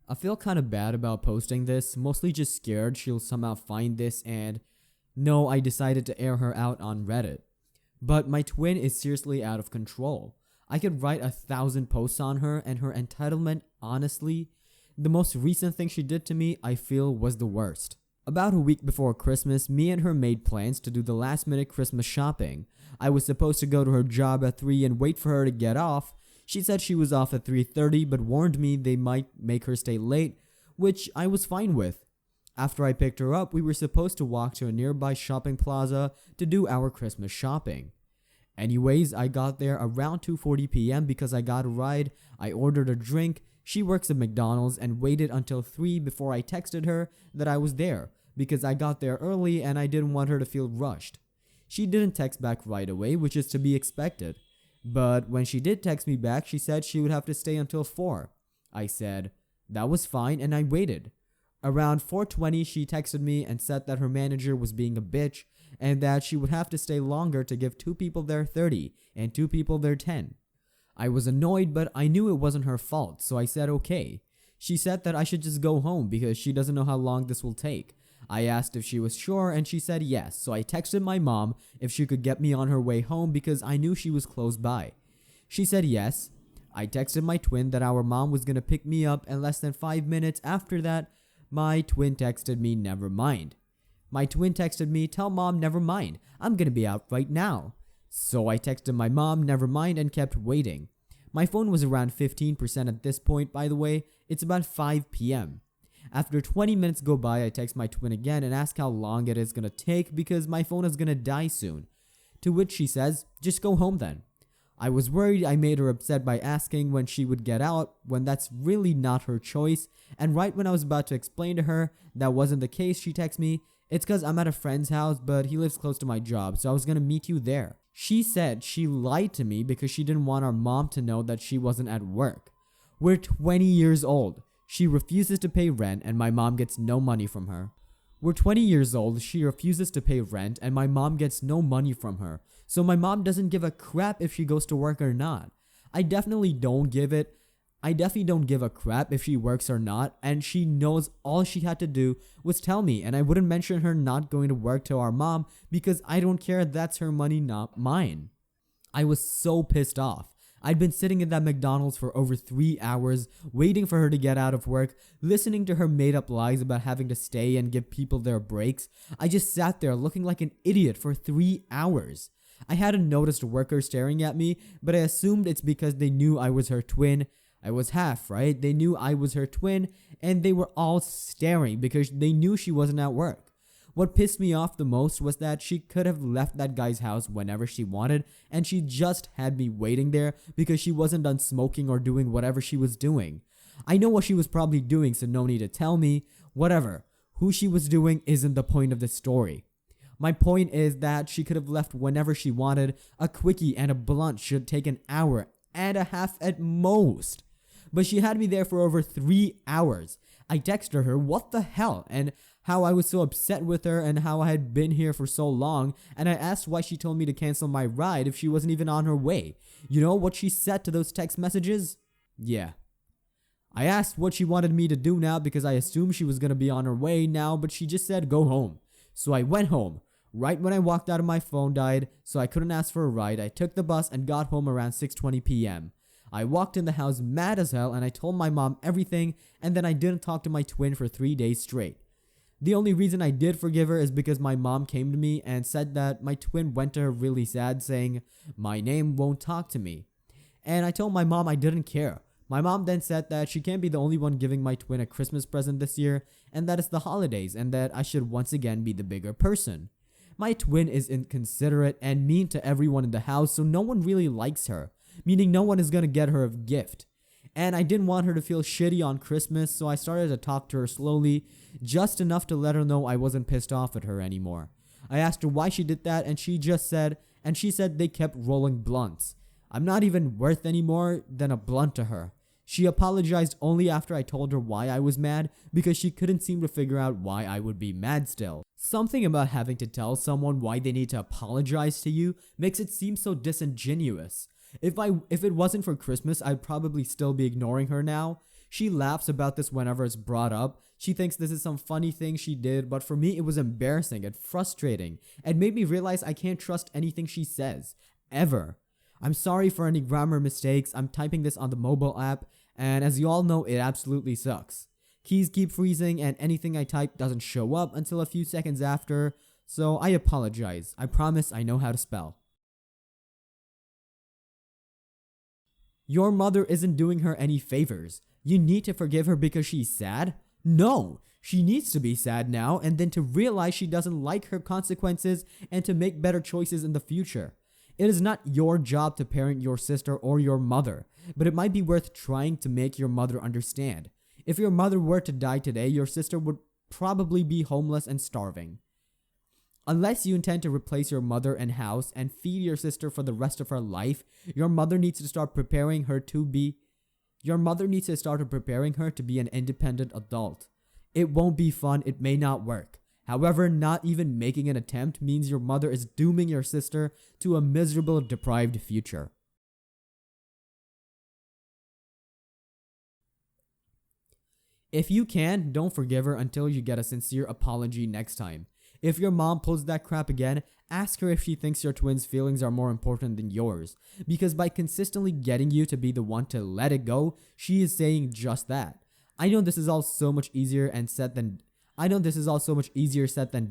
I feel kinda bad about posting this, mostly just scared she'll somehow find this and no, I decided to air her out on Reddit. But my twin is seriously out of control. I could write 1,000 posts on her and her entitlement, honestly, the most recent thing she did to me, I feel was the worst. About a week before Christmas, me and her made plans to do the last minute Christmas shopping. I was supposed to go to her job at 3 and wait for her to get off. She said she was off at 3:30 but warned me they might make her stay late, which I was fine with. After I picked her up, we were supposed to walk to a nearby shopping plaza to do our Christmas shopping. Anyways, I got there around 2:40 p.m. because I got a ride, I ordered a drink, she works at McDonald's, and waited until 3 before I texted her that I was there because I got there early and I didn't want her to feel rushed. She didn't text back right away, which is to be expected. But when she did text me back, she said she would have to stay until 4. I said, that was fine, and I waited. Around 4:20, she texted me and said that her manager was being a bitch and that she would have to stay longer to give 2 people their 30 and 2 people their 10. I was annoyed, but I knew it wasn't her fault, so I said okay. She said that I should just go home because she doesn't know how long this will take. I asked if she was sure and she said yes, so I texted my mom if she could get me on her way home because I knew she was close by. She said yes. I texted my twin that our mom was gonna pick me up, and less than 5 minutes after that, my twin texted me never mind. My twin texted me, tell mom never mind, I'm gonna be out right now. So I texted my mom never mind and kept waiting. My phone was around 15% at this point, by the way. It's about 5 p.m. After 20 minutes go by, I text my twin again and ask how long it is gonna take because my phone is gonna die soon. To which she says, just go home then. I was worried I made her upset by asking when she would get out when that's really not her choice, and right when I was about to explain to her that wasn't the case, she texts me, it's cause I'm at a friend's house but he lives close to my job, so I was gonna meet you there. She said she lied to me because she didn't want our mom to know that she wasn't at work. We're 20 years old. She refuses to pay rent and my mom gets no money from her. We're 20 years old, she refuses to pay rent and my mom gets no money from her. So my mom doesn't give a crap if she goes to work or not. I definitely don't give a crap if she works or not, and she knows all she had to do was tell me, and I wouldn't mention her not going to work to our mom because I don't care, that's her money, not mine. I was so pissed off. I'd been sitting in that McDonald's for over 3 hours, waiting for her to get out of work, listening to her made up lies about having to stay and give people their breaks. I just sat there looking like an idiot for 3 hours. I hadn't noticed workers staring at me, but I assumed it's because they knew I was her twin. I was half, right? They knew I was her twin, and they were all staring because they knew she wasn't at work. What pissed me off the most was that she could have left that guy's house whenever she wanted, and she just had me waiting there because she wasn't done smoking or doing whatever she was doing. I know what she was probably doing, so no need to tell me. Whatever. Who she was doing isn't the point of the story. My point is that she could have left whenever she wanted. A quickie and a blunt should take an hour and a half at most. But she had me there for over 3 hours. I texted her what the hell and how I was so upset with her and how I had been here for so long, and I asked why she told me to cancel my ride if she wasn't even on her way. You know what she said to those text messages? Yeah. I asked what she wanted me to do now because I assumed she was going to be on her way now, but she just said go home. So I went home. Right when I walked out, my phone died, so I couldn't ask for a ride. I took the bus and got home around 6:20 p.m. I walked in the house mad as hell and I told my mom everything, and then I didn't talk to my twin for 3 days straight. The only reason I did forgive her is because my mom came to me and said that my twin went to her really sad saying, my name won't talk to me. And I told my mom I didn't care. My mom then said that she can't be the only one giving my twin a Christmas present this year, and that it's the holidays and that I should once again be the bigger person. My twin is inconsiderate and mean to everyone in the house, so no one really likes her, meaning no one is gonna get her a gift. And I didn't want her to feel shitty on Christmas, so I started to talk to her slowly, just enough to let her know I wasn't pissed off at her anymore. I asked her why she did that, and she said they kept rolling blunts. I'm not even worth any more than a blunt to her. She apologized only after I told her why I was mad because she couldn't seem to figure out why I would be mad still. Something about having to tell someone why they need to apologize to you makes it seem so disingenuous. If it wasn't for Christmas, I'd probably still be ignoring her now. She laughs about this whenever it's brought up. She thinks this is some funny thing she did, but for me it was embarrassing and frustrating and made me realize I can't trust anything she says, ever. I'm sorry for any grammar mistakes. I'm typing this on the mobile app, and as you all know, it absolutely sucks. Keys keep freezing and anything I type doesn't show up until a few seconds after, so I apologize. I promise I know how to spell. Your mother isn't doing her any favors. You need to forgive her because she's sad? No, she needs to be sad now and then to realize she doesn't like her consequences and to make better choices in the future. It is not your job to parent your sister or your mother, but it might be worth trying to make your mother understand. If your mother were to die today, your sister would probably be homeless and starving. Unless you intend to replace your mother and house and feed your sister for the rest of her life, your mother needs to start preparing her to be an independent adult. It won't be fun, it may not work. However, not even making an attempt means your mother is dooming your sister to a miserable, deprived future. If you can, don't forgive her until you get a sincere apology next time. If your mom pulls that crap again, ask her if she thinks your twins' feelings are more important than yours. Because by consistently getting you to be the one to let it go, she is saying just that. I know this is all so much easier said than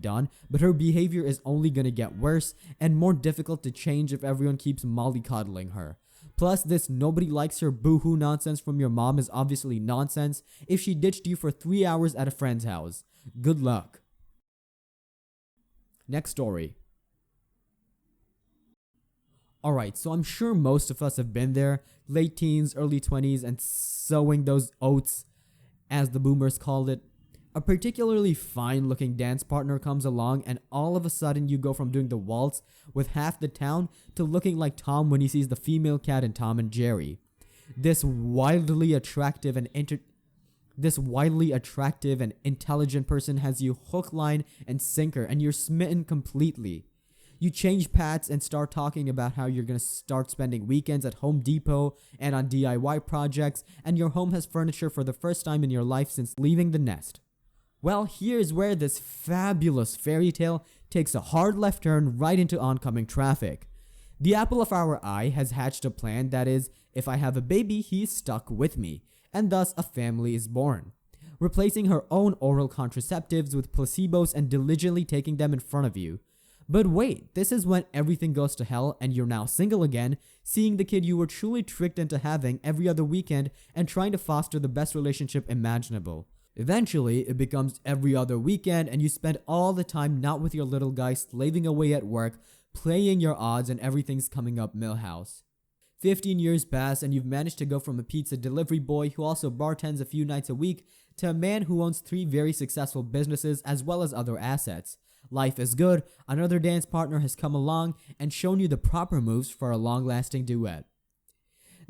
done, but her behavior is only gonna get worse and more difficult to change if everyone keeps mollycoddling her. Plus, this nobody likes her boohoo nonsense from your mom is obviously nonsense if she ditched you for 3 hours at a friend's house. Good luck. Next story. Alright, so I'm sure most of us have been there, late teens, early 20s, and sowing those oats, as the boomers called it. A particularly fine looking dance partner comes along and all of a sudden you go from doing the waltz with half the town to looking like Tom when he sees the female cat in Tom and Jerry. This wildly attractive and intelligent person has you hook, line, and sinker, and you're smitten completely. You change paths and start talking about how you're going to start spending weekends at Home Depot and on DIY projects, and your home has furniture for the first time in your life since leaving the nest. Well, here's where this fabulous fairy tale takes a hard left turn right into oncoming traffic. The apple of our eye has hatched a plan that is, if I have a baby, he's stuck with me, and thus a family is born. Replacing her own oral contraceptives with placebos and diligently taking them in front of you. But wait, this is when everything goes to hell and you're now single again, seeing the kid you were truly tricked into having every other weekend and trying to foster the best relationship imaginable. Eventually, it becomes every other weekend and you spend all the time not with your little guy slaving away at work, playing your odds and everything's coming up Millhouse. 15 years pass and you've managed to go from a pizza delivery boy who also bartends a few nights a week to a man who owns 3 very successful businesses as well as other assets. Life is good, another dance partner has come along and shown you the proper moves for a long-lasting duet.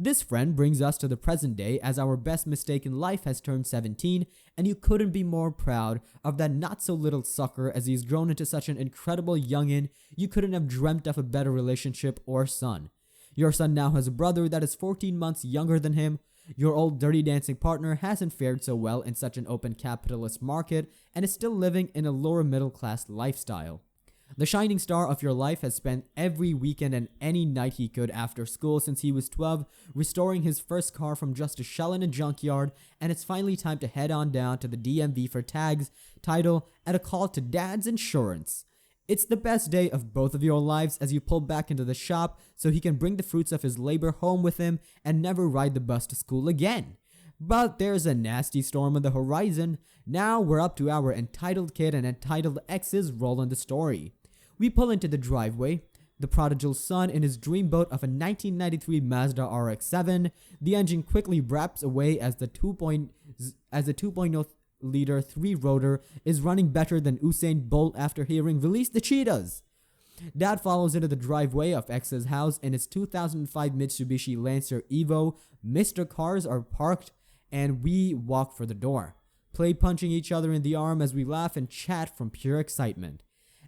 This friend brings us to the present day as our best mistake in life has turned 17 and you couldn't be more proud of that not so little sucker as he's grown into such an incredible youngin' you couldn't have dreamt of a better relationship or son. Your son now has a brother that is 14 months younger than him. Your old dirty dancing partner hasn't fared so well in such an open capitalist market and is still living in a lower middle class lifestyle. The shining star of your life has spent every weekend and any night he could after school since he was 12 restoring his first car from just a shell in a junkyard, and it's finally time to head on down to the DMV for tags, title, and a call to Dad's insurance. It's the best day of both of your lives as you pull back into the shop so he can bring the fruits of his labor home with him and never ride the bus to school again. But there's a nasty storm on the horizon. Now we're up to our entitled kid and entitled ex's role in the story. We pull into the driveway, the prodigal son in his dreamboat of a 1993 Mazda RX-7. The engine quickly raps away as the 2.0 liter 3-rotor is running better than Usain Bolt after hearing "Release the Cheetahs." Dad follows into the driveway of X's house in his 2005 Mitsubishi Lancer Evo. Mr. Cars are parked and we walk for the door, play punching each other in the arm as we laugh and chat from pure excitement.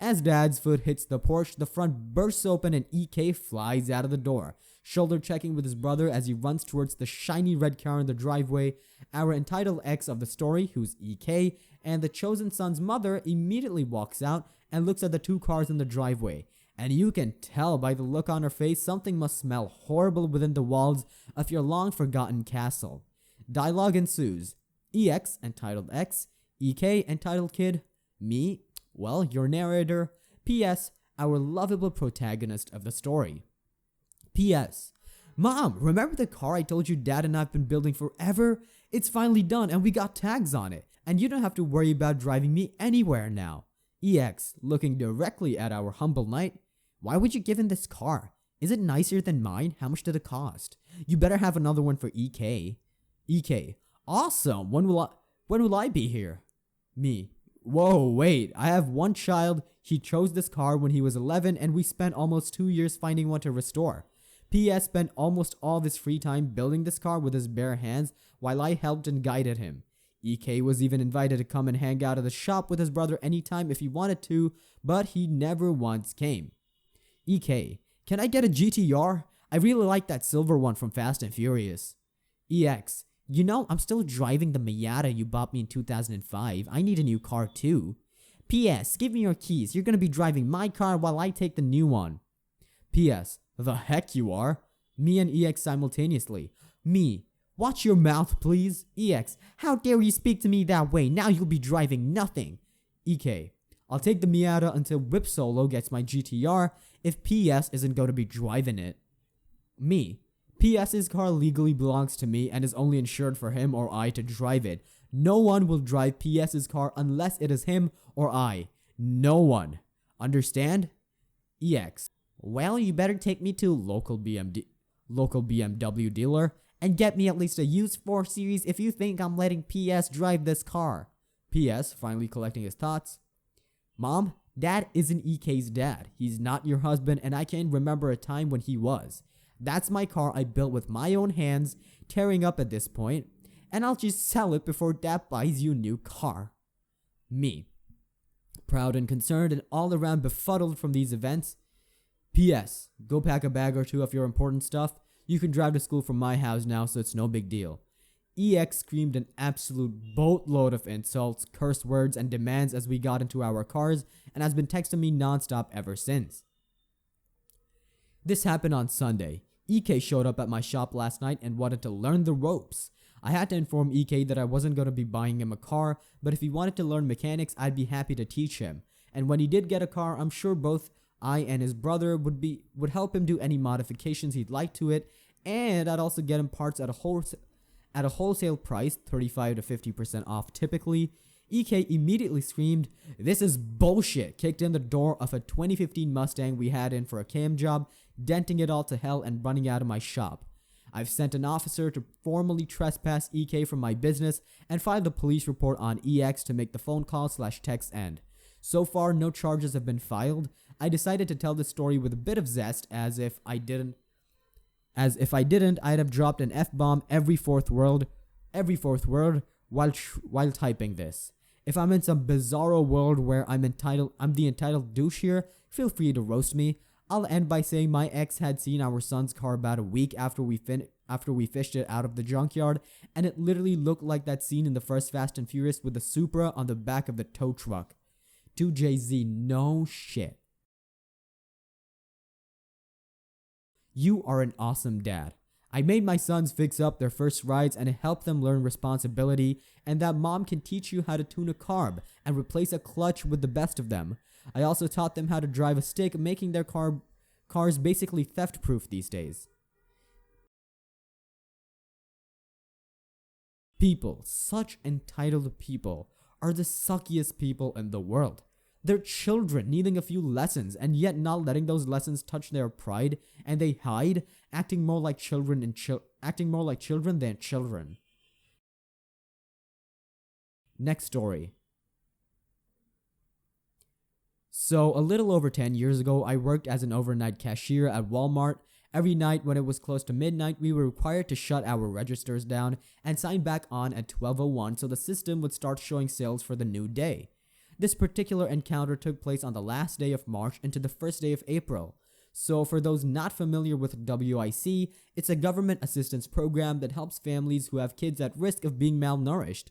As Dad's foot hits the porch, the front bursts open and EK flies out of the door, shoulder checking with his brother as he runs towards the shiny red car in the driveway. Our entitled ex of the story, who's EK, and the chosen son's mother immediately walks out and looks at the two cars in the driveway. And you can tell by the look on her face something must smell horrible within the walls of your long forgotten castle. Dialogue ensues. EX, entitled X, EK, entitled Kid, me, well, your narrator, PS, our lovable protagonist of the story. PS, Mom, remember the car I told you Dad and I have been building forever? It's finally done and we got tags on it, and you don't have to worry about driving me anywhere now. EX, looking directly at our humble knight, why would you give him this car? Is it nicer than mine? How much did it cost? You better have another one for EK. EK, awesome, when will I be here? Me, whoa, wait, I have one child. He chose this car when he was 11 and we spent almost 2 years finding one to restore. PS spent almost all of his free time building this car with his bare hands while I helped and guided him. EK was even invited to come and hang out at the shop with his brother anytime if he wanted to, but he never once came. EK, can I get a GTR? I really like that silver one from Fast and Furious. EX, you know, I'm still driving the Miata you bought me in 2005. I need a new car too. PS, give me your keys. You're gonna be driving my car while I take the new one. PS, the heck you are. Me and EX simultaneously. Me, watch your mouth please. EX, how dare you speak to me that way? Now you'll be driving nothing. EK, I'll take the Miata until Whip Solo gets my GTR if PS isn't going to be driving it. Me, PS's car legally belongs to me and is only insured for him or I to drive it. No one will drive PS's car unless it is him or I. No one. Understand? EX, well, you better take me to local BMW dealer and get me at least a used 4 Series if you think I'm letting PS drive this car. PS, finally collecting his thoughts. Mom, Dad isn't EK's dad. He's not your husband and I can't remember a time when he was. That's my car I built with my own hands, tearing up at this point, and I'll just sell it before Dad buys you a new car. Me, proud and concerned and all around befuddled from these events. PS, go pack a bag or two of your important stuff. You can drive to school from my house now, so it's no big deal. EX screamed an absolute boatload of insults, curse words, and demands as we got into our cars and has been texting me nonstop ever since. This happened on Sunday. EK showed up at my shop last night and wanted to learn the ropes. I had to inform EK that I wasn't going to be buying him a car, but if he wanted to learn mechanics, I'd be happy to teach him. And when he did get a car, I'm sure both I and his brother would help him do any modifications he'd like to it, and I'd also get him parts at a wholesale price, 35 to 50% off typically. EK immediately screamed, "This is bullshit," kicked in the door of a 2015 Mustang we had in for a cam job, denting it all to hell and running out of my shop. I've sent an officer to formally trespass EK from my business and filed a police report on EX to make the phone call/text end. So far, no charges have been filed. I decided to tell this story with a bit of zest, as if I didn't, I'd have dropped an F-bomb every fourth word while typing this. If I'm in some bizarro world where I'm the entitled douche here, feel free to roast me. I'll end by saying my ex had seen our son's car about a week after we fished it out of the junkyard, and it literally looked like that scene in the first Fast and Furious with the Supra on the back of the tow truck. 2JZ, no shit. You are an awesome dad. I made my sons fix up their first rides and help them learn responsibility, and that mom can teach you how to tune a carb and replace a clutch with the best of them. I also taught them how to drive a stick, making their cars basically theft-proof these days. People, such entitled people, are the suckiest people in the world. They're children needing a few lessons and yet not letting those lessons touch their pride, and they hide, acting more like children than children. Next story. So, a little over 10 years ago, I worked as an overnight cashier at Walmart. Every night when it was close to midnight, we were required to shut our registers down and sign back on at 12:01 so the system would start showing sales for the new day. This particular encounter took place on the last day of March into the first day of April. So for those not familiar with WIC, it's a government assistance program that helps families who have kids at risk of being malnourished.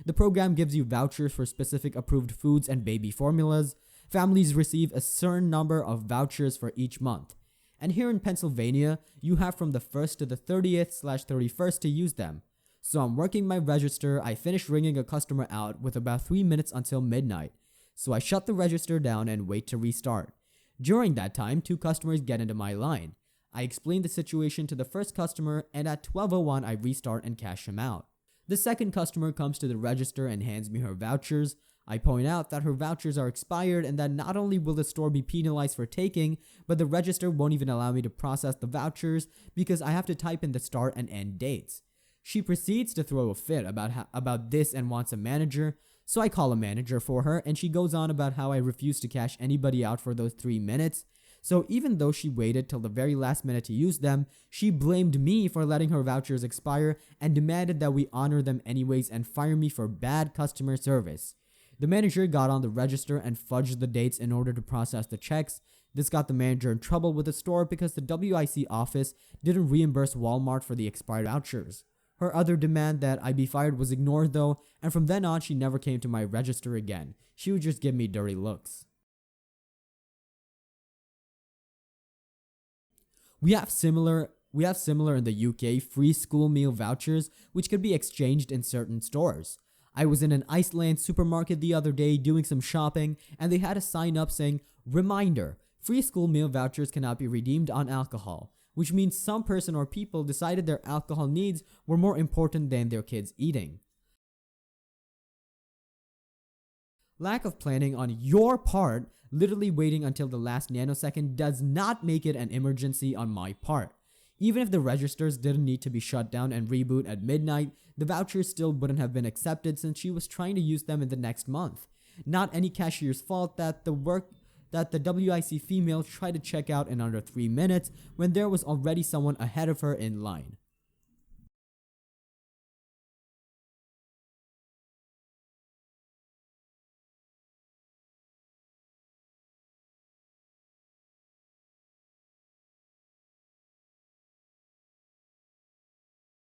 The program gives you vouchers for specific approved foods and baby formulas. Families receive a certain number of vouchers for each month. And here in Pennsylvania, you have from the 1st to the 30th/31st to use them. So I'm working my register. I finish ringing a customer out with about 3 minutes until midnight. So I shut the register down and wait to restart. During that time, 2 customers get into my line. I explain the situation to the first customer, and at 12:01 I restart and cash him out. The second customer comes to the register and hands me her vouchers. I point out that her vouchers are expired and that not only will the store be penalized for taking, but the register won't even allow me to process the vouchers because I have to type in the start and end dates. She proceeds to throw a fit about this and wants a manager, so I call a manager for her, and she goes on about how I refuse to cash anybody out for those 3 minutes. So even though she waited till the very last minute to use them, she blamed me for letting her vouchers expire and demanded that we honor them anyways and fire me for bad customer service. The manager got on the register and fudged the dates in order to process the checks. This got the manager in trouble with the store because the WIC office didn't reimburse Walmart for the expired vouchers. Her other demand that I be fired was ignored though, and from then on she never came to my register again. She would just give me dirty looks. We have similar in the UK free school meal vouchers which could be exchanged in certain stores. I was in an Iceland supermarket the other day doing some shopping, and they had a sign up saying, "Reminder, free school meal vouchers cannot be redeemed on alcohol," which means some person or people decided their alcohol needs were more important than their kids eating. Lack of planning on your part, literally waiting until the last nanosecond, does not make it an emergency on my part. Even if the registers didn't need to be shut down and reboot at midnight, the vouchers still wouldn't have been accepted since she was trying to use them in the next month. Not any cashier's fault that the WIC female tried to check out in under 3 minutes when there was already someone ahead of her in line.